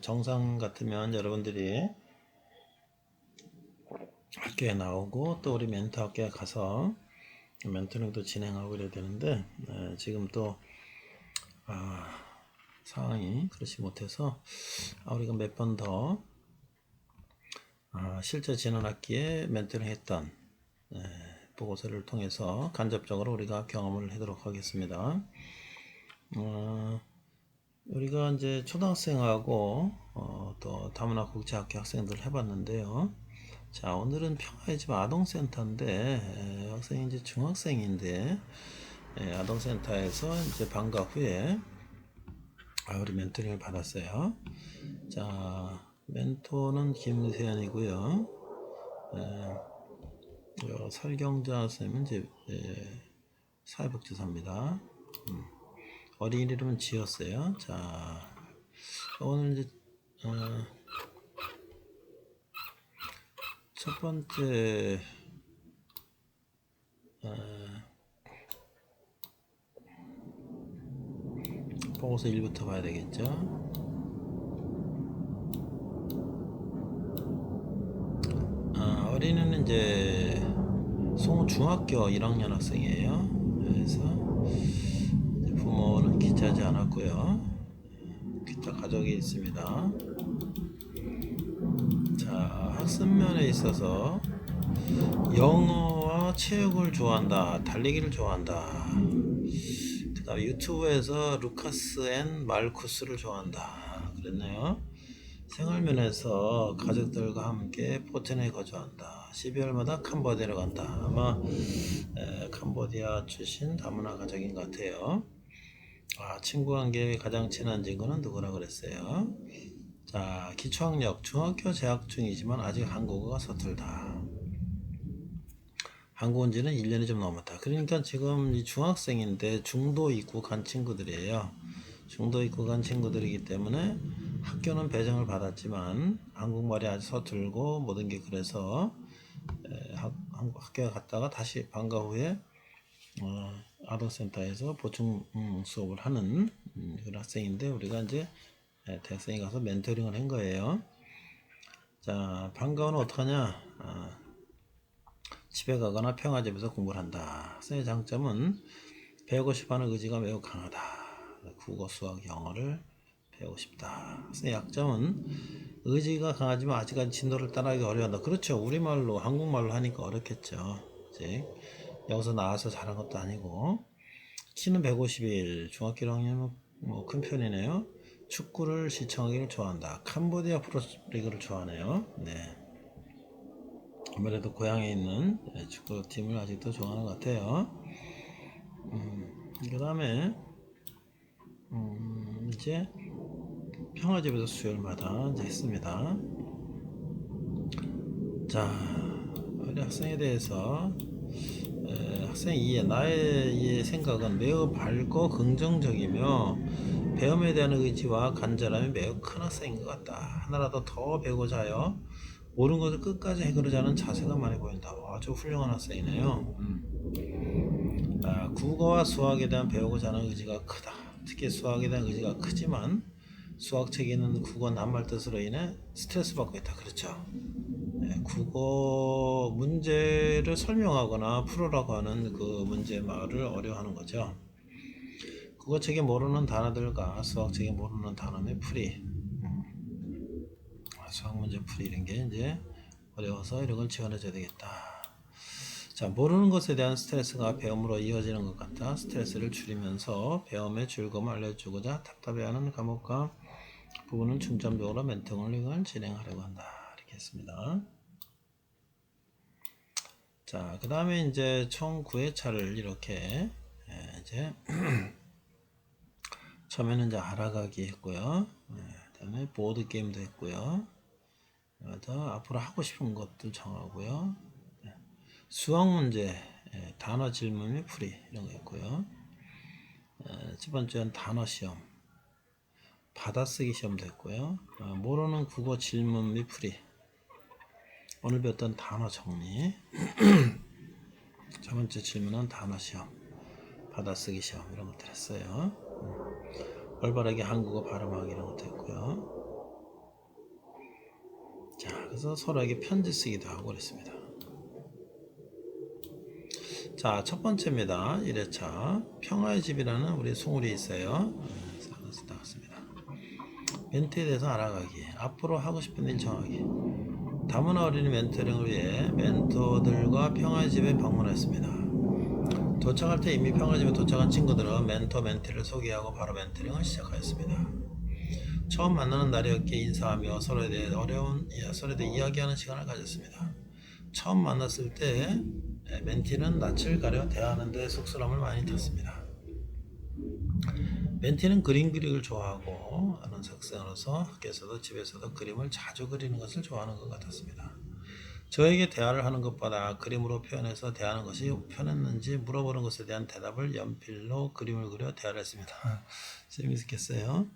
정상 같으면 여러분들이 학교에 나오고 또 우리 멘토 학교에 가서 멘토링도 진행하고 그래야 되는데 지금 또 상황이 그렇지 못해서 우리가 몇 번 더 실제 지난 학기에 멘토링 했던 보고서를 통해서 간접적으로 우리가 경험을 하도록 하겠습니다. 우리가 이제 초등학생하고 또 다문화 국제학교 학생들 해봤는데요. 자, 오늘은 평화의 집 아동센터인데 학생이 이제 중학생인데 아동센터에서 이제 방과 후에 우리 멘토링을 받았어요. 자, 멘토는 김세연이고요. 설경자 선생님은 이제 사회복지사입니다. 어린이 이름은 지었어요. 자, 오늘 이제 첫 번째 보고서 1부터 봐야 되겠죠. 어린이는 이제 중학교 1학년 학생이에요. 그래서 부모는 기재하지 않았고요. 기타 가족이 있습니다. 자, 학습면에 있어서 영어와 체육을 좋아한다, 달리기를 좋아한다. 그 다음에 유튜브에서 루카스 앤 말쿠스를 좋아한다 그랬네요. 생활면에서 가족들과 함께 포천에 거주한다. 12월마다 캄보디아로 간다. 아마 캄보디아 출신 다문화 가족인 것 같아요. 친구 관계에 가장 친한 친구는 누구라 그랬어요. 자, 기초학력 중학교 재학 중이지만 아직 한국어가 서툴다. 한국 온 지는 1년이 좀 넘었다. 그러니까 지금 이 중학생인데 중도 입국한 친구들이에요. 중도 입국한 친구들이기 때문에 학교는 배정을 받았지만 한국말이 아주 서툴고 모든 게 그래서 학교에 갔다가 다시 방과 후에 아동센터에서 보충 수업을 하는 그런 학생인데 우리가 이제 대학생이 가서 멘토링을 한 거예요. 자, 방과 후는 어떡하냐? 집에 가거나 평화집에서 공부를 한다. 학생의 장점은 배우고 싶어하는 의지가 매우 강하다. 국어, 수학, 영어를 배우고 싶다. 학생의 약점은 의지가 강하지만 아직까지 진도를 따라가기 어려워한다. 그렇죠. 우리말로 한국말로 하니까 어렵겠죠. 이제 여기서 나와서 잘한 것도 아니고 키는 151, 중학교 1학년은 뭐 큰 편이네요. 축구를 시청하기를 좋아한다. 캄보디아 프로리그를 좋아하네요. 네. 아무래도 고향에 있는 축구팀을 아직도 좋아하는 것 같아요. 그 다음에 이제 평화집에서 수요일마다 이제 했습니다. 자, 우리 학생에 대해서 학생 이해, 나의 생각은 매우 밝고 긍정적이며 배움에 대한 의지와 간절함이 매우 큰 학생인 것 같다. 하나라도 더 배우고자 하여 모르는 것을 끝까지 해결하지 않은 자세가 많이 보인다. 아주 훌륭한 학생이네요. 국어와 수학에 대한 배우고자 하는 의지가 크다. 특히 수학에 대한 의지가 크지만 수학책에 있는 국어 낱말 뜻으로 인해 스트레스 받고 있다. 그렇죠. 국어 문제를 설명하거나 풀으라고 하는 그 문제 말을 어려워하는 거죠. 국어책에 모르는 단어들과 수학책에 모르는 단어의 풀이, 수학 문제 풀이 이런 게 이제 어려워서 이런 걸 지원해 줘야 되겠다. 자, 모르는 것에 대한 스트레스가 배움으로 이어지는 것 같다. 스트레스를 줄이면서 배움의 즐거움을 알려주고자 답답해하는 과목과 부분은 중점적으로 멘토링을 진행하려고 한다. 이렇게 했습니다. 자, 그 다음에 이제 총 9회차를 이렇게 이제 처음에는 이제 알아가기 했고요. 그 다음에 보드 게임도 했고요. 앞으로 하고 싶은 것들 정하고요. 수학 문제, 단어 질문 및 풀이 이런 거 했고요. 첫 번째는 단어 시험, 받아쓰기 시험도 했고요. 모르는 국어 질문 및 풀이, 오늘 배웠던 단어 정리. 첫 번째 질문은 단어 시험, 받아쓰기 시험 이런 것들 했어요. 올바르게 한국어 발음하기 이런 것도 했고요. 자, 그래서 서로에게 편지 쓰기도 하고 그랬습니다. 자, 첫 번째입니다. 1회차 평화의 집이라는 우리 송울이 있어요. 나왔습니다. 멘트에 대해서 알아가기, 앞으로 하고 싶은 일 정하기. 다문화 어린이 멘토링을 위해 멘토들과 평화의 집에 방문했습니다. 도착할 때 이미 평화의 집에 도착한 친구들은 멘토 멘티를 소개하고 바로 멘토링을 시작하였습니다. 처음 만나는 날이었기에 인사하며 서로에 대해 이야기하는 시간을 가졌습니다. 처음 만났을 때 멘티는 낯을 가려 대하는 데 쑥스러움을 많이 탔습니다. 멘티는 그림 그리기를 좋아하고 하는 학생으로서 학교에서도 집에서도 그림을 자주 그리는 것을 좋아하는 것 같았습니다. 저에게 대화를 하는 것보다 그림으로 표현해서 대하는 것이 편했는지 물어보는 것에 대한 대답을 연필로 그림을 그려 대화를 했습니다. 재밌겠어요?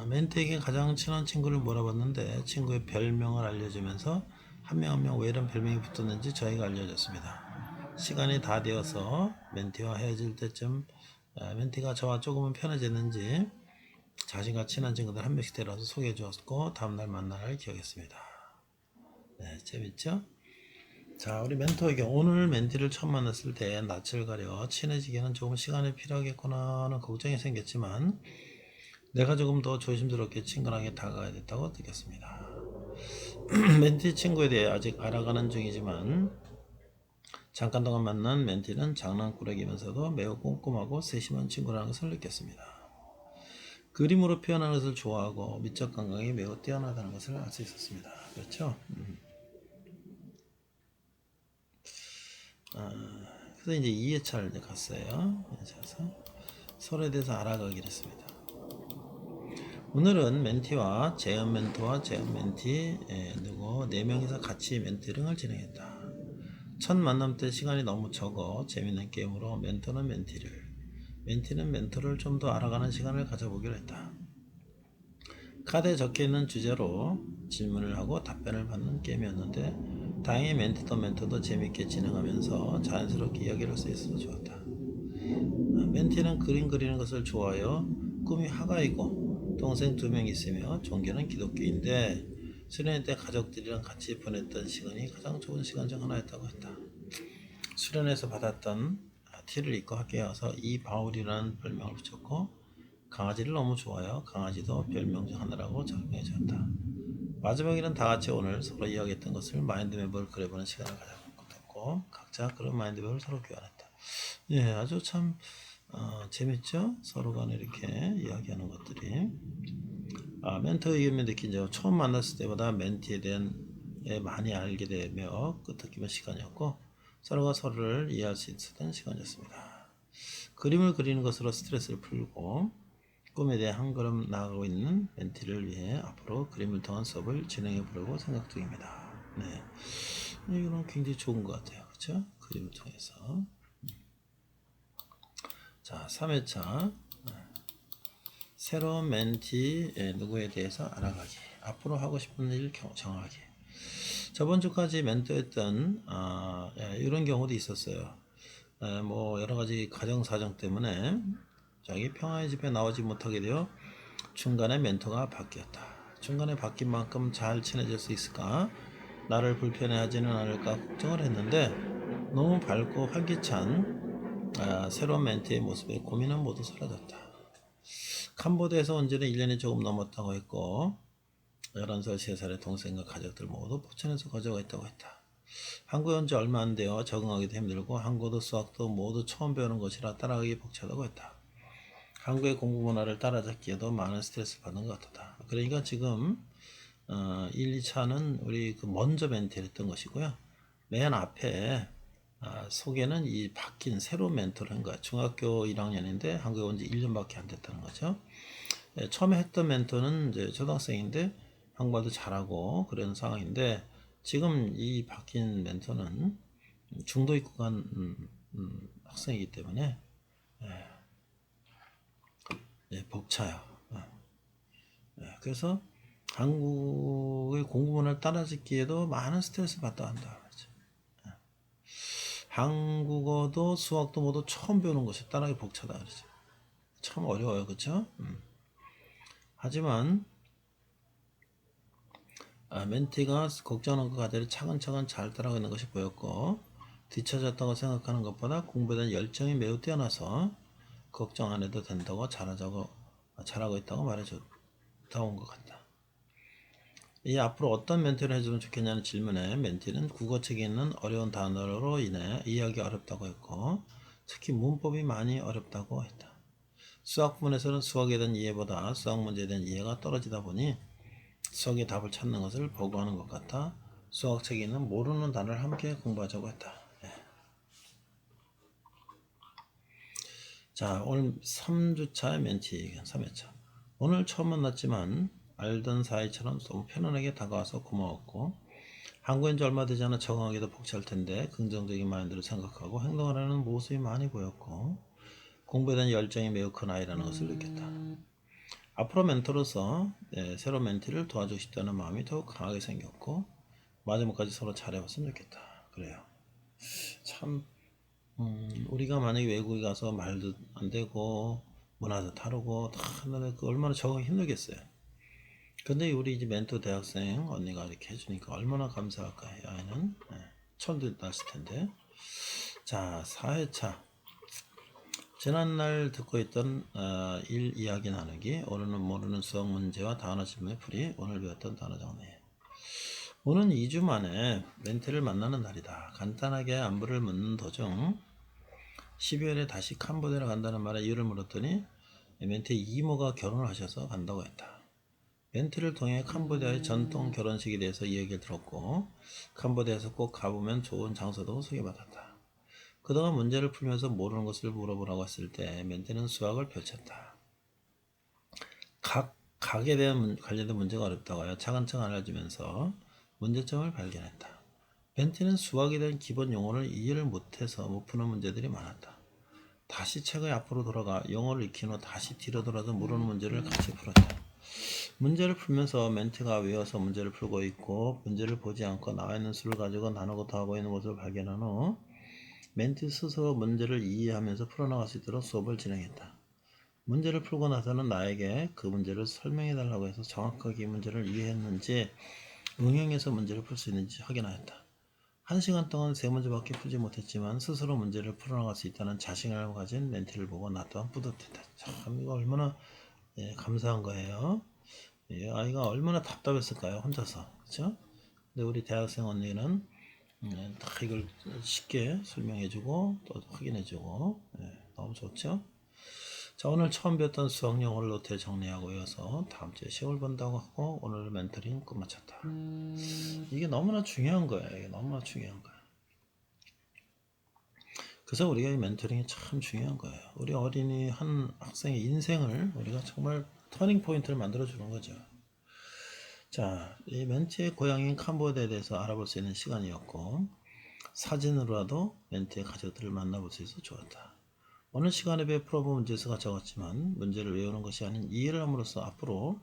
멘티에게 가장 친한 친구를 물어봤는데 친구의 별명을 알려주면서 한 명 한 명 왜 이런 별명이 붙었는지 저희가 알려줬습니다. 시간이 다 되어서 멘티와 헤어질 때쯤 멘티가 저와 조금은 편해졌는지 자신과 친한 친구들 한 명씩 데려와서 소개해 주었고 다음날 만나를 기억했습니다. 네, 재밌죠? 자, 우리 멘토에게 오늘 멘티를 처음 만났을 때 낯을 가려 친해지기에는 조금 시간이 필요하겠구나 하는 걱정이 생겼지만 내가 조금 더 조심스럽게 친근하게 다가가야 됐다고 느꼈습니다. 멘티 친구에 대해 아직 알아가는 중이지만 잠깐 동안 만난 멘티는 장난꾸러기면서도 매우 꼼꼼하고 세심한 친구라는 것을 느꼈습니다. 그림으로 표현하는 것을 좋아하고 미적 감각이 매우 뛰어나다는 것을 알 수 있었습니다. 그렇죠? 그래서 이제 2회차를 이제 갔어요. 2회차에서 서로에 대해서 알아가기로 했습니다. 오늘은 멘티와 재현 멘토와 재현 멘티 누구 4명이서 같이 멘토링을 진행했다. 첫 만남 때 시간이 너무 적어 재밌는 게임으로 멘토는 멘티는 멘토를 좀 더 알아가는 시간을 가져보기로 했다. 카드에 적혀있는 주제로 질문을 하고 답변을 받는 게임이었는데 다행히 멘토도 재밌게 진행하면서 자연스럽게 이야기를 할 수 있어서 좋았다. 멘티는 그림 그리는 것을 좋아하여 꿈이 화가이고 동생 2명 있으며 종교는 기독교인데 수련회 때 가족들이랑 같이 보냈던 시간이 가장 좋은 시간 중 하나였다고 했다. 수련회에서 받았던 티를 입고 학교에 와서 이바울이라는 별명을 붙였고 강아지를 너무 좋아하여 강아지도 별명 중 하나라고 적용해 주었다. 마지막에는 다 같이 오늘 서로 이야기했던 것을 마인드맵을 그려보는 시간을 가졌고 각자 그런 마인드맵을 서로 교환했다. 예, 아주 참 재밌죠? 서로 간에 이렇게 이야기하는 것들이. 멘토 의견을 느낀 점 처음 만났을 때보다 멘티에 대한 많이 알게 되며 뜻깊은 시간이었고 서로가 서로를 이해할 수 있었던 시간이었습니다. 그림을 그리는 것으로 스트레스를 풀고 꿈에 대해 한 걸음 나아가고 있는 멘티를 위해 앞으로 그림을 통한 수업을 진행해 보려고 생각 중입니다. 네, 이거는 굉장히 좋은 것 같아요. 그렇죠? 그림을 통해서. 자, 3회차 새로운 멘티 누구에 대해서 알아가기, 앞으로 하고 싶은 일 정하기. 저번 주까지 멘토했던 이런 경우도 있었어요. 뭐 여러 가지 가정 사정 때문에 자기 평화의 집에 나오지 못하게 되어 중간에 멘토가 바뀌었다. 중간에 바뀐 만큼 잘 친해질 수 있을까? 나를 불편해하지는 않을까 걱정을 했는데 너무 밝고 활기찬 새로운 멘토의 모습에 고민은 모두 사라졌다. 캄보디아에서 온 지는 1년이 조금 넘었다고 했고 11살, 3살의 동생과 가족들 모두 포천에서 거주하고 있다고 했다. 한국에 온 지 얼마 안 되어 적응하기도 힘들고 한국어도 수학도 모두 처음 배우는 것이라 따라가기 벅차다고 했다. 한국의 공부 문화를 따라잡기에도 많은 스트레스를 받는 것 같았다. 그러니까 지금 1, 2차는 우리 그 먼저 멘토를 했던 것이고요. 맨 앞에 속에는 이 바뀐 새로운 멘토를 한 거야. 중학교 1학년인데 한국에 온 지 1년밖에 안 됐다는 거죠. 처음에 했던 멘토는 이제 초등학생인데 한국말도 잘하고 그런 상황인데 지금 이 바뀐 멘토는 중도 입국한 학생이기 때문에 벅차요. 그래서 한국의 공부 문화를 따라잡기에도 많은 스트레스 받다 한다. 한국어도 수학도 모두 처음 배우는 것이 따라하기 벅차다 그러죠. 참 어려워요, 그렇죠? 하지만 멘티가 걱정하는 그 아들이 차근차근 잘 따라가고 있는 것이 보였고 뒤처졌다고 생각하는 것보다 공부에 대한 열정이 매우 뛰어나서 걱정 안 해도 된다고 잘하고 있다고 말해줬다 온 것 같다. 이 앞으로 어떤 멘티를 해주면 좋겠냐는 질문에 멘티는 국어책에 있는 어려운 단어로 인해 이해하기 어렵다고 했고 특히 문법이 많이 어렵다고 했다. 수학 부분에서는 수학에 대한 이해보다 수학 문제에 대한 이해가 떨어지다 보니 수학의 답을 찾는 것을 버거워하는 것 같아 수학책에 있는 모르는 단어를 함께 공부하자고 했다. 자, 오늘 3주차의 멘티 3회차. 오늘 처음 만났지만 알던 사이처럼 너무 편안하게 다가와서 고마웠고 한국인 지 얼마 되지 않아 적응하기도 벅찰 텐데 긍정적인 마인드를 생각하고 행동을 하는 모습이 많이 보였고 공부에 대한 열정이 매우 큰 아이라는 것을 느꼈다. 앞으로 멘토로서 새로운 멘티를 도와주고 싶다는 마음이 더욱 강하게 생겼고 마지막까지 서로 잘해봤으면 좋겠다. 그래요. 참 우리가 만약에 외국에 가서 말도 안 되고 문화도 다르고 다 하는데 그 얼마나 적응이 힘들겠어요. 근데 우리 이제 멘토 대학생 언니가 이렇게 해주니까 얼마나 감사할까 이 아이는. 처음 듣았을 텐데. 자, 4회차 지난날 듣고 있던 일 이야기 나누기. 오늘은 모르는 수학 문제와 단어 질문의 풀이. 오늘 배웠던 단어 정리. 오늘은 2주 만에 멘티를 만나는 날이다. 간단하게 안부를 묻는 도중 12월에 다시 캄보디아를 간다는 말에 이유를 물었더니 멘티의 이모가 결혼을 하셔서 간다고 했다. 멘티를 통해 캄보디아의 전통 결혼식에 대해서 이야기를 들었고 캄보디아에서 꼭 가보면 좋은 장소도 소개받았다. 그동안 문제를 풀면서 모르는 것을 물어보라고 했을 때 멘티는 수학을 펼쳤다. 각에 대한 관련된 문제가 어렵다고 하여 차근차근 알려주면서 문제점을 발견했다. 멘티는 수학에 대한 기본 용어를 이해를 못해서 못 푸는 문제들이 많았다. 다시 책의 앞으로 돌아가 영어를 익힌 후 다시 뒤로 돌아서 모르는 문제를 같이 풀었다. 문제를 풀면서 멘티가 외워서 문제를 풀고 있고 문제를 보지 않고 나와 있는 수를 가지고 나누고 더하고 있는 것을 발견한 후 멘티 스스로 문제를 이해하면서 풀어나갈 수 있도록 수업을 진행했다. 문제를 풀고 나서는 나에게 그 문제를 설명해 달라고 해서 정확하게 이 문제를 이해했는지 응용해서 문제를 풀 수 있는지 확인하였다. 1시간 동안 3문제밖에 풀지 못했지만 스스로 문제를 풀어나갈 수 있다는 자신감을 가진 멘티를 보고 나 또한 뿌듯했다. 참 이거 얼마나 감사한 거예요. 아이가 얼마나 답답했을까요? 혼자서. 그렇죠? 근데 우리 대학생 언니는 다 이걸 쉽게 설명해주고 또 확인해주고 너무 좋죠? 자, 오늘 처음 배웠던 수학 영어를 노트에 정리하고 이어서 다음 주에 시험을 본다고 하고 오늘 멘토링 끝마쳤다. 이게 너무나 중요한 거예요. 이게 너무나 중요한 거예요. 그래서 우리가 이 멘토링이 참 중요한 거예요. 우리 어린이 한 학생의 인생을 우리가 정말 터닝 포인트를 만들어 주는 거죠. 자, 이 멘티의 고향인 캄보디아에 대해서 알아볼 수 있는 시간이었고 사진으로라도 멘티의 가족들을 만나볼 수 있어서 좋았다. 오늘 시간에 비해 풀어본 문제수가 적었지만 문제를 외우는 것이 아닌 이해를 함으로써 앞으로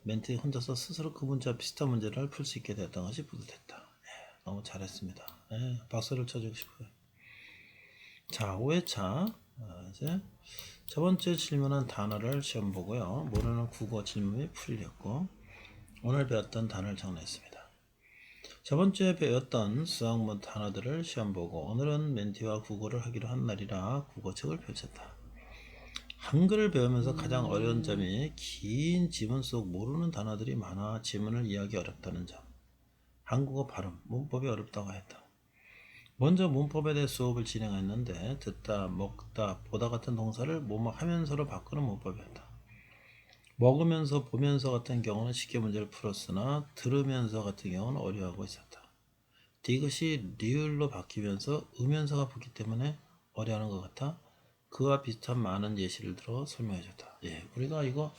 멘티 혼자서 스스로 그 문제와 비슷한 문제를 풀 수 있게 되었던 것이 뿌듯했다. 너무 잘했습니다. 박수를 쳐주고 싶어요. 자, 5회차 이제 저번주에 질문한 단어를 시험 보고요. 모르는 국어 질문이 풀렸고 오늘 배웠던 단어를 정리했습니다. 저번주에 배웠던 수학문 단어들을 시험 보고 오늘은 멘티와 국어를 하기로 한 날이라 국어책을 펼쳤다. 한글을 배우면서 가장 어려운 점이 긴 지문 속 모르는 단어들이 많아 지문을 이해하기 어렵다는 점. 한국어 발음, 문법이 어렵다고 했다. 먼저 문법에 대해 수업을 진행했는데 듣다, 먹다, 보다 같은 동사를 뭐뭐 하면서로 바꾸는 문법이었다. 먹으면서 보면서 같은 경우는 쉽게 문제를 풀었으나 들으면서 같은 경우는 어려워하고 있었다. 디귿이 리을로 바뀌면서 음연서가 붙기 때문에 어려워하는 것 같아 그와 비슷한 많은 예시를 들어 설명해줬다. 우리가 이거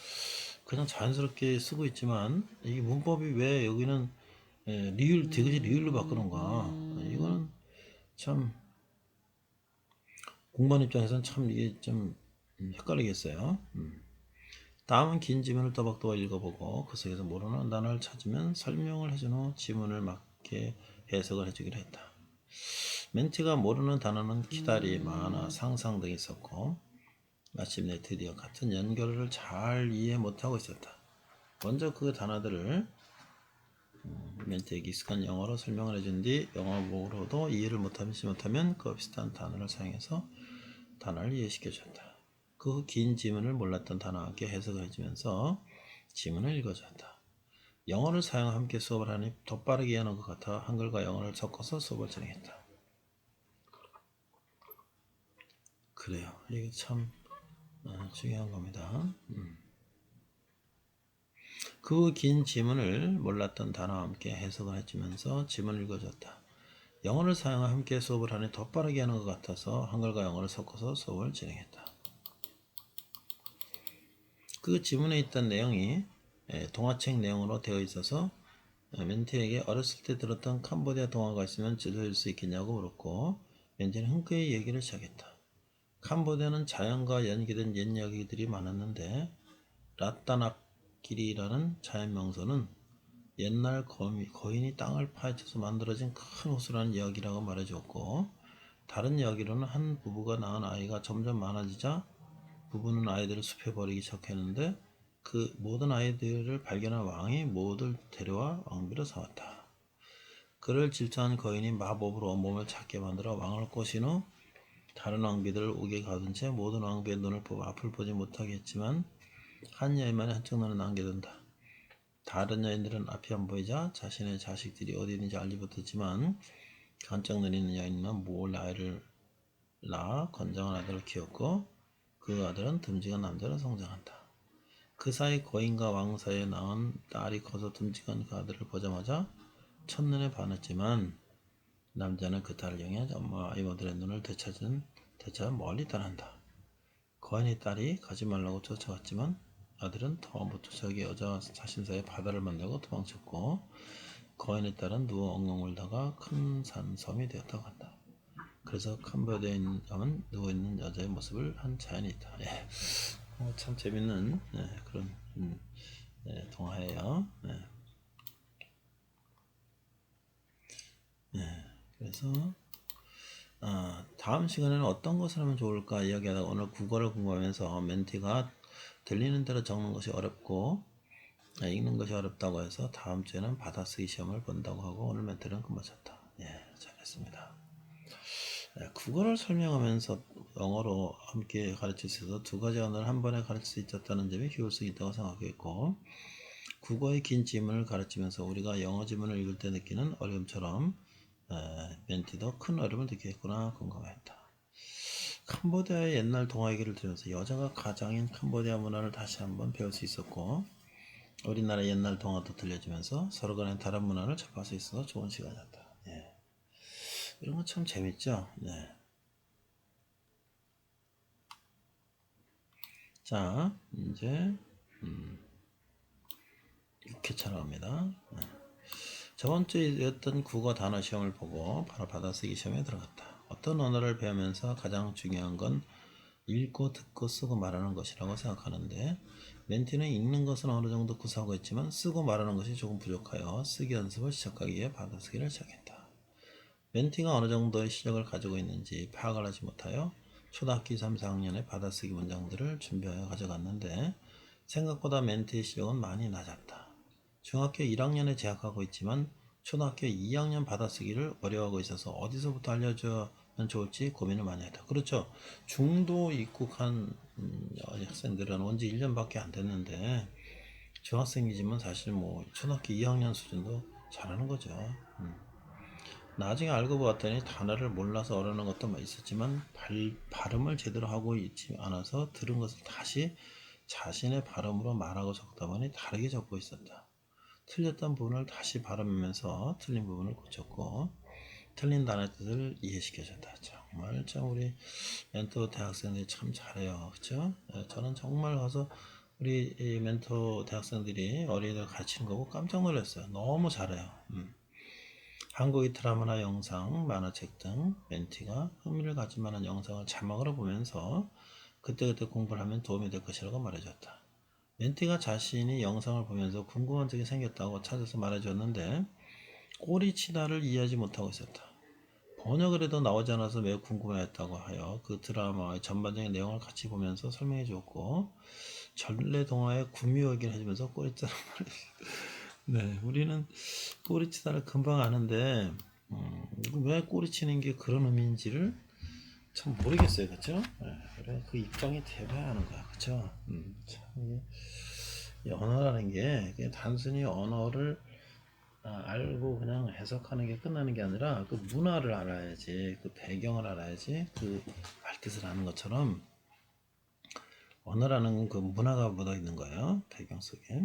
그냥 자연스럽게 쓰고 있지만 이 문법이 왜 여기는 디귿이 리을로 바꾸는가? 이거는 참 공부하는 입장에서는 참 이게 좀 헷갈리겠어요. 다음은 긴 지문을 또박또박 읽어보고 그 속에서 모르는 단어를 찾으면 설명을 해준 후 지문을 맞게 해석을 해주기로 했다. 멘티가 모르는 단어는 기다리, 만화, 상상 등이 있었고 마침내 드디어 같은 연결을 잘 이해 못하고 있었다. 먼저 그 단어들을 멘트에게 익숙한 영어로 설명을 해준 뒤 영어 보고로도 이해를 못하면 그 비슷한 단어를 사용해서 단어를 이해시켜준다. 그 긴 지문을 몰랐던 단어와 함께 해석을 해주면서 지문을 읽어준다. 영어를 사용하며 함께 수업을 하니 더 빠르게 하는 것 같아 한글과 영어를 섞어서 수업을 진행했다. 그래요. 이게 참 중요한 겁니다. 그 긴 지문을 몰랐던 단어와 함께 해석을 해주면서 지문을 읽어줬다. 영어를 사용하며 함께 수업을 하니 더 빠르게 하는 것 같아서 한글과 영어를 섞어서 수업을 진행했다. 그 지문에 있던 내용이 동화책 내용으로 되어 있어서 멘티에게 어렸을 때 들었던 캄보디아 동화가 있으면 들려줄 수 있겠냐고 물었고 멘티는 흔쾌히 얘기를 시작했다. 캄보디아는 자연과 연계된 옛 이야기들이 많았는데 라따낙길이라는 자연 명소는 옛날 거인이 땅을 파헤쳐서 만들어진 큰 호수라는 이야기라고 말해주었고 다른 이야기로는 한 부부가 낳은 아이가 점점 많아지자 부부는 아이들을 숲에 버리기 시작했는데 그 모든 아이들을 발견한 왕이 모두 데려와 왕비로 삼았다. 그를 질투한 거인이 마법으로 온몸을 작게 만들어 왕을 꼬신 후 다른 왕비들을 오게 가둔 채 모든 왕비의 눈을 뽑아 앞을 보지 못하게 했지만 한 여인만이 한쪽 눈을 남겨둔다. 다른 여인들은 앞이 안 보이자 자신의 자식들이 어디 있는지 알지 못했지만 한쪽 눈이 있는 여인은 몰래 아이를 낳아 건장한 아들을 키웠고 그 아들은 듬직한 남자로 성장한다. 그 사이 거인과 왕 사이에 낳은 딸이 커서 듬직한 그 아들을 보자마자 첫눈에 반했지만 남자는 그 딸을 향해 엄마와 이모들의 눈을 되찾아 멀리 떠난다. 거인의 딸이 가지 말라고 쫓아갔지만 아들은 더 못 쫓아가게 여자와 자신 사이에 바다를 만나고 도망쳤고 거인의 딸은 누워 엉엉 울다가 큰 섬이 되었다고 한다. 그래서 캄보디아에 가면 누워있는 여자의 모습을 한 자연이 있다. 예. 참 재밌는 그런 동화예요. 그래서 다음 시간에는 어떤 것을 하면 좋을까 이야기하다가 오늘 국어를 공부하면서 멘티가 들리는 대로 적는 것이 어렵고 읽는 것이 어렵다고 해서 다음 주에는 받아쓰기 시험을 본다고 하고 오늘 멘트는 끝마쳤다. 잘했습니다. 국어를 설명하면서 영어로 함께 가르칠 수 있어서 두 가지 언어를 한 번에 가르칠 수 있었다는 점이 효율성이 있다고 생각했고 국어의 긴 지문을 가르치면서 우리가 영어 지문을 읽을 때 느끼는 어려움처럼 멘티도 큰 어려움을 느끼겠구나 궁금했다. 캄보디아의 옛날 동화 얘기를 들으면서 여자가 가장인 캄보디아 문화를 다시 한번 배울 수 있었고 우리나라 옛날 동화도 들려주면서 서로 간의 다른 문화를 접할 수 있어서 좋은 시간이었다. 이런 거 참 재밌죠? 자, 이제 6회차로 갑니다. 저번 주였던 국어 단어 시험을 보고 바로 받아쓰기 시험에 들어갔다. 어떤 언어를 배우면서 가장 중요한 건 읽고 듣고 쓰고 말하는 것이라고 생각하는데 멘티는 읽는 것은 어느 정도 구사하고 있지만 쓰고 말하는 것이 조금 부족하여 쓰기 연습을 시작하기 위해 받아쓰기를 시작했다. 멘티가 어느 정도의 실력을 가지고 있는지 파악을 하지 못하여 초등학교 3, 4학년의 받아쓰기 문장들을 준비하여 가져갔는데 생각보다 멘티의 실력은 많이 낮았다. 중학교 1학년에 재학하고 있지만 초등학교 2학년 받아쓰기를 어려워하고 있어서 어디서부터 알려주면 좋을지 고민을 많이 했다. 그렇죠. 중도 입국한 학생들은 온지 1년밖에 안 됐는데 중학생이지만 사실 뭐 초등학교 2학년 수준도 잘하는 거죠. 나중에 알고 보았더니 단어를 몰라서 어려운 것도 있었지만 발음을 제대로 하고 있지 않아서 들은 것을 다시 자신의 발음으로 말하고 적다 보니 다르게 적고 있었다. 틀렸던 부분을 다시 발음하면서 틀린 부분을 고쳤고 틀린 단어의 뜻을 이해시켜줬다. 정말 참 우리 멘토 대학생들이 참 잘해요. 그렇죠? 저는 정말 가서 우리 멘토 대학생들이 어린이들 가르치는 거 보고 깜짝 놀랐어요. 너무 잘해요. 한국의 드라마나 영상, 만화책 등 멘티가 흥미를 가질 만한 영상을 자막으로 보면서 그때그때 공부를 하면 도움이 될 것이라고 말해줬다. 멘티가 자신이 영상을 보면서 궁금한 점이 생겼다고 찾아서 말해줬는데 꼬리치다를 이해하지 못하고 있었다. 번역을 해도 나오지 않아서 매우 궁금해했다고 하여 그 드라마의 전반적인 내용을 같이 보면서 설명해 주었고 전래 동화의 구미호기를 해주면서 꼬리자를 네, 우리는 꼬리치다를 금방 아는데 왜 꼬리치는 게 그런 의미인지를 참 모르겠어요, 그렇죠? 네, 그래 그 입장이 돼봐야 하는 거야, 그렇죠? 참 이 언어라는 게 그냥 단순히 언어를 알고 그냥 해석하는 게 끝나는 게 아니라 그 문화를 알아야지, 그 배경을 알아야지 그 말뜻을 아는 것처럼 언어라는 그 문화가 묻어 있는 거예요, 배경 속에.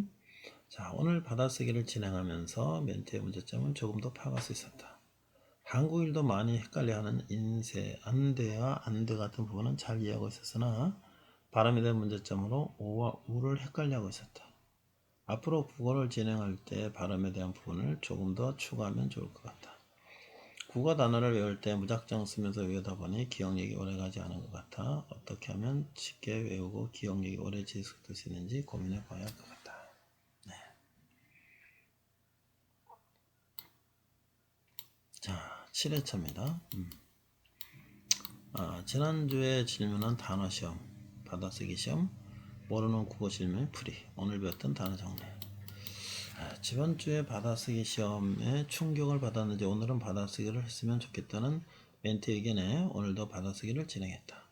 자, 오늘 받아쓰기를 진행하면서 멘트의 문제점을 조금 더 파악할 수 있었다. 한국인도 많이 헷갈려하는 인쇄, 안돼와 안돼 같은 부분은 잘 이해하고 있었으나 발음에 대한 문제점으로 오와 우를 헷갈려하고 있었다. 앞으로 국어를 진행할 때 발음에 대한 부분을 조금 더 추가하면 좋을 것 같다. 국어 단어를 외울 때 무작정 쓰면서 외우다 보니 기억력이 오래가지 않은 것 같아 어떻게 하면 쉽게 외우고 기억력이 오래 지속될 수 있는지 고민해 봐야 할 것 같다. 자, 7회차입니다. 지난주에 질문한 단어 시험, 받아쓰기 시험, 모르는 국어 질문 풀이, 오늘 배웠던 단어 정리. 지난주에 받아쓰기 시험에 충격을 받았는지 오늘은 받아쓰기를 했으면 좋겠다는 멘트 의견에 오늘도 받아쓰기를 진행했다.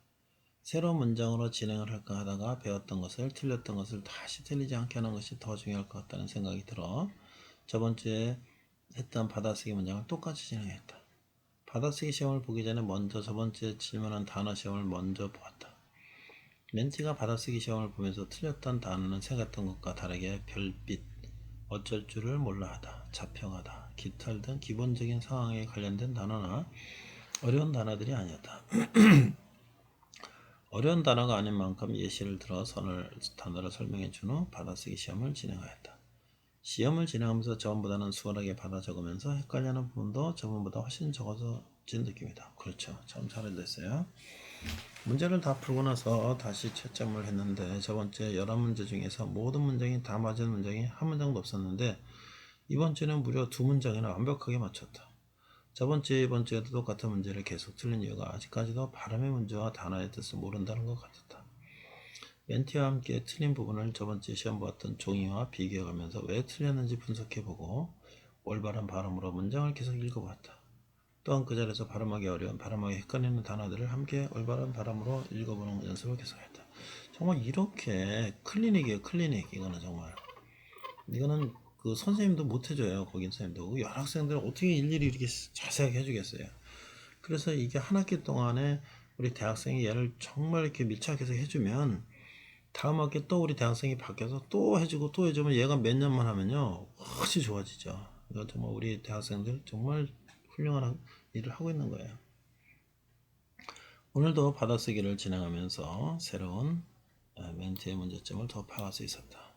새로운 문장으로 진행을 할까 하다가 배웠던 것을 틀렸던 것을 다시 틀리지 않게 하는 것이 더 중요할 것 같다는 생각이 들어 저번주에 했던 받아쓰기 문장을 똑같이 진행했다. 받아쓰기 시험을 보기 전에 먼저 저번주에 질문한 단어 시험을 먼저 보았다. 멘티가 받아쓰기 시험을 보면서 틀렸던 단어는 생각했던 것과 다르게 별빛, 어쩔 줄을 몰라하다, 자평하다, 기탈 등 기본적인 상황에 관련된 단어나 어려운 단어들이 아니었다. 어려운 단어가 아닌 만큼 예시를 들어 단어를 설명해 준 후 받아쓰기 시험을 진행하였다. 시험을 진행하면서 저번보다는 수월하게 받아 적으면서 헷갈리는 부분도 저번보다 훨씬 적어진 느낌이다. 그렇죠. 참 잘했어요. 문제를 다 풀고 나서 다시 채점을 했는데 저번주에 11문제 중에서 모든 문장이 다 맞은 문장이 한 문장도 없었는데 이번 주는 무려 2문장이나 완벽하게 맞췄다. 저번주에 이번 주에도 똑같은 문제를 계속 틀린 이유가 아직까지도 발음의 문제와 단어의 뜻을 모른다는 것 같았다. 멘티와 함께 틀린 부분을 저번주에 시험 보았던 종이와 비교해가면서 왜 틀렸는지 분석해보고 올바른 발음으로 문장을 계속 읽어보았다. 또한 그 자리에서 발음하기 어려운, 발음하기 헷갈리는 단어들을 함께 올바른 발음으로 읽어보는 연습을 계속했다. 정말 이렇게 클리닉이에요, 클리닉. 이거는 정말. 이거는 그 선생님도 못 해줘요, 거긴 선생님도. 여러 학생들은 어떻게 일일이 이렇게 자세하게 해주겠어요. 그래서 이게 한 학기 동안에 우리 대학생이 얘를 정말 이렇게 밀착해서 해주면 다음 학기에 또 우리 대학생이 바뀌어서 또 해주고 또 해주면 얘가 몇 년만 하면요 훨씬 좋아지죠. 이거 정말 우리 대학생들 정말 훌륭한 일을 하고 있는 거예요. 오늘도 받아쓰기를 진행하면서 새로운 멘트의 문제점을 더 파악할 수 있었다.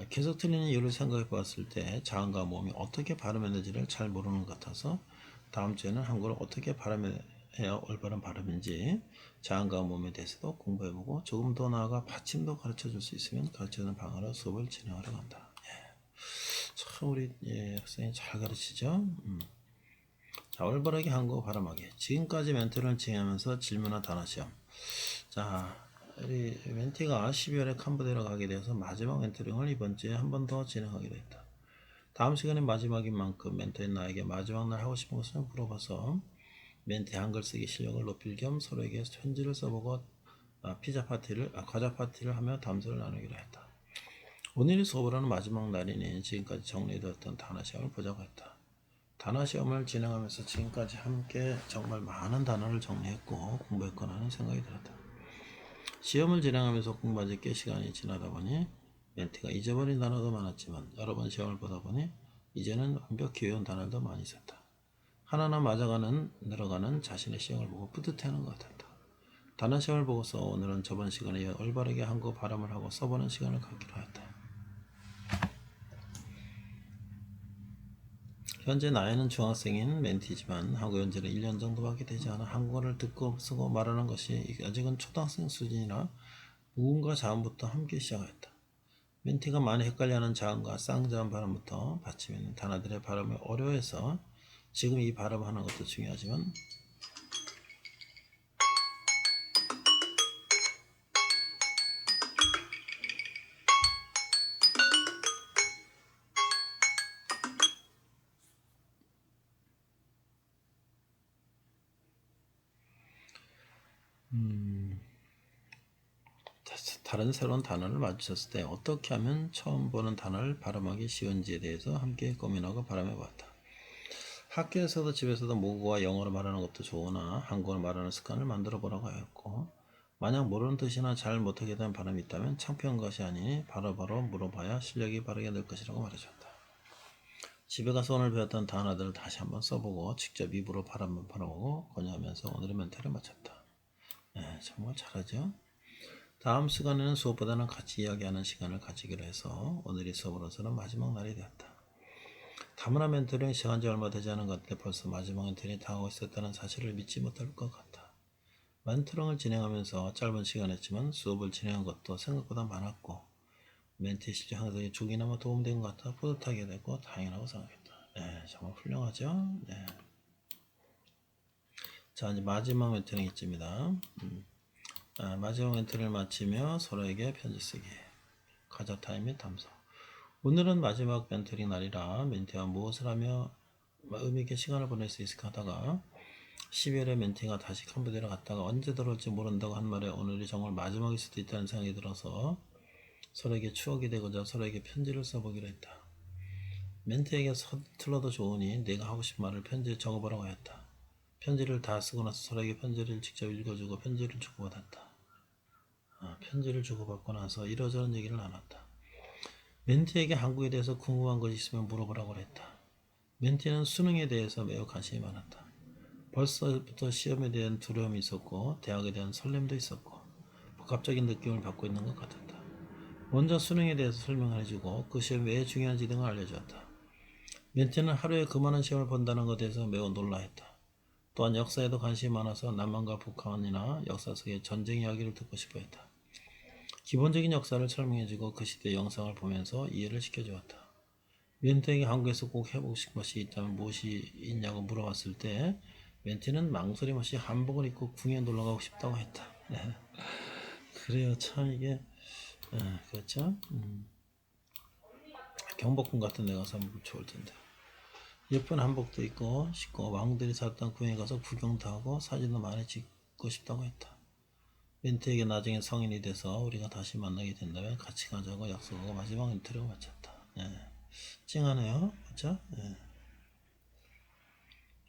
계속 틀리는 이유를 생각해 보았을 때 자음과 모음이 어떻게 발음했는지를 잘 모르는 것 같아서 다음 주에는 한국어를 어떻게 발음해야 올바른 발음인지 자음과 모음에 대해서도 공부해보고 조금 더 나아가 받침도 가르쳐줄 수 있으면 가르쳐주는 방안으로 수업을 진행하려고 한다. 참 우리 학생이 잘 가르치죠. 자, 올바르게 한국어 발음하기. 지금까지 멘트를 진행하면서 질문한 단어 시험. 자, 우리 멘티가 12월에 캄보디아로 가게 되어서 마지막 멘토링을 이번 주에 한 번 더 진행하기로 했다. 다음 시간이 마지막인 만큼 멘토인 나에게 마지막 날 하고 싶은 것을 물어봐서 멘티 한글 쓰기 실력을 높일 겸 서로에게 편지를 써보고 과자 파티를 하며 담소를 나누기로 했다. 오늘이 수업을 하는 마지막 날이니 지금까지 정리되었던 단어 시험을 보자고 했다. 단어 시험을 진행하면서 지금까지 함께 정말 많은 단어를 정리했고 공부했거나 하는 생각이 들었다. 시험을 진행하면서 공부한 지 꽤 시간이 지나다 보니 멘티가 잊어버린 단어도 많았지만 여러 번 시험을 보다 보니 이제는 완벽히 외운 단어도 많이 있었다. 하나하나 맞아가는 늘어가는 자신의 시험을 보고 뿌듯해하는 것 같았다. 단어 시험을 보고서 오늘은 저번 시간에 올바르게 한국어 발음을 하고 써보는 시간을 갖기로 했다. 현재 나이는 중학생인 멘티지만 한국어 연재를 1년 정도밖에 되지 않아 한국어를 듣고 쓰고 말하는 것이 아직은 초등학생 수준이라 무음과 자음부터 함께 시작하였다. 멘티가 많이 헷갈려하는 자음과 쌍자음 발음부터 받침에 있는 단어들의 발음을 어려워해서 지금 이 발음하는 것도 중요하지만 다른 새로운 단어를 마주쳤을 때 어떻게 하면 처음 보는 단어를 발음하기 쉬운지에 대해서 함께 고민하고 발음해 보았다. 학교에서도 집에서도 모국어와 영어로 말하는 것도 좋으나 한국어로 말하는 습관을 만들어 보라고 하였고, 만약 모르는 뜻이나 잘 못하게 된 발음이 있다면 창피한 것이 아니니 바로바로 물어봐야 실력이 바르게 늘 것이라고 말해줬다. 집에 가서 오늘 배웠던 단어들을 다시 한번 써보고 직접 입으로 발음만 바라보고 권유하면서 오늘의 멘트를 마쳤다. 네, 정말 잘하죠? 다음 시간에는 수업보다는 같이 이야기하는 시간을 가지기로 해서 오늘이 수업으로서는 마지막 날이 되었다. 다문화 멘토링 시간이 얼마 되지 않은 것 같은데 벌써 마지막 멘토링이 다가오고 있었다는 사실을 믿지 못할 것 같다. 멘토링을 진행하면서 짧은 시간이었지만 수업을 진행한 것도 생각보다 많았고 멘토의 실력 향상에 조금이나마 도움된 것 같아 뿌듯하게 되고 다행이라고 생각했다. 네, 정말 훌륭하죠? 네. 자, 이제 마지막 멘토링 있습니다. 마지막 멘토링을 마치며 서로에게 편지 쓰기. 가자 타임 및 담소. 오늘은 마지막 멘토링 날이라 멘티와 무엇을 하며 의미있게 시간을 보낼 수 있을까 하다가 12월에 멘티가 다시 캄보디아로 갔다가 언제 들어올지 모른다고 한 말에 오늘이 정말 마지막일 수도 있다는 생각이 들어서 서로에게 추억이 되고자 서로에게 편지를 써보기로 했다. 멘티에게 서툴러도 좋으니 내가 하고 싶은 말을 편지에 적어보라고 했다. 편지를 다 쓰고 나서 서로에게 편지를 직접 읽어주고 편지를 주고받았다. 편지를 주고받고 나서 이러저런 얘기를 나눴다. 멘티에게 한국에 대해서 궁금한 것이 있으면 물어보라고 했다. 멘티는 수능에 대해서 매우 관심이 많았다. 벌써부터 시험에 대한 두려움이 있었고 대학에 대한 설렘도 있었고 복합적인 느낌을 받고 있는 것 같았다. 먼저 수능에 대해서 설명을 해주고 그 시험이 왜 중요한지 등을 알려주었다. 멘티는 하루에 그 많은 시험을 본다는 것에 대해서 매우 놀라했다. 또한 역사에도 관심이 많아서 남한과 북한이나 역사 속의 전쟁 이야기를 듣고 싶어 했다. 기본적인 역사를 설명해주고 그 시대의 영상을 보면서 이해를 시켜주었다. 멘티에게 한국에서 꼭 해보고 싶은 것이 있다면 무엇이 있냐고 물어봤을 때 멘티는 망설임 없이 한복을 입고 궁에 놀러가고 싶다고 했다. 네. 그래요, 참 이게 그렇죠. 경복궁 같은 데 가서 한번 좋을 텐데. 예쁜 한복도 입고 싶고 왕들이 살았던 궁에 가서 구경도 하고 사진도 많이 찍고 싶다고 했다. 멘티에게 나중에 성인이 돼서 우리가 다시 만나게 된다면 같이 가자고 약속하고 마지막 인터뷰를 마쳤다. 찡하네요. 그렇죠?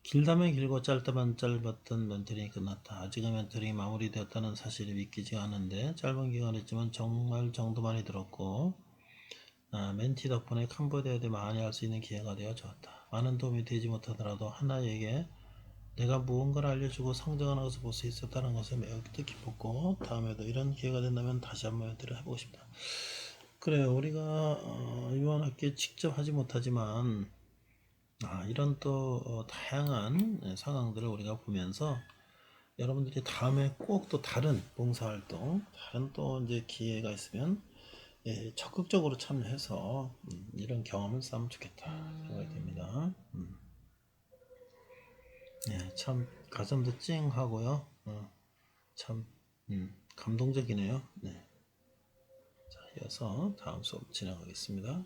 길다면 길고 짧다면 짧았던 멘토링이 끝났다. 아직은 멘토링이 마무리되었다는 사실이 믿기지가 않은데 짧은 기간이었지만 정말 정도 많이 들었고 멘티 덕분에 캄보디아에 대해 많이 알 수 있는 기회가 되어 좋았다. 많은 도움이 되지 못하더라도 하나에게 내가 무언가를 알려주고 성장하는 것을 볼 수 있었다는 것에 매우 뜻깊었고 다음에도 이런 기회가 된다면 다시 한번 멘토를 해보고 싶다. 그래요. 우리가 이번 학기에 직접 하지 못하지만 이런 또 다양한 상황들을 우리가 보면서 여러분들이 다음에 꼭 또 다른 봉사활동, 다른 또 이제 기회가 있으면 적극적으로 참여해서 이런 경험을 쌓으면 좋겠다 생각이 듭니다. 참 가슴도 찡하고요. 참 감동적이네요. 자, 이어서 다음 수업 진행하겠습니다.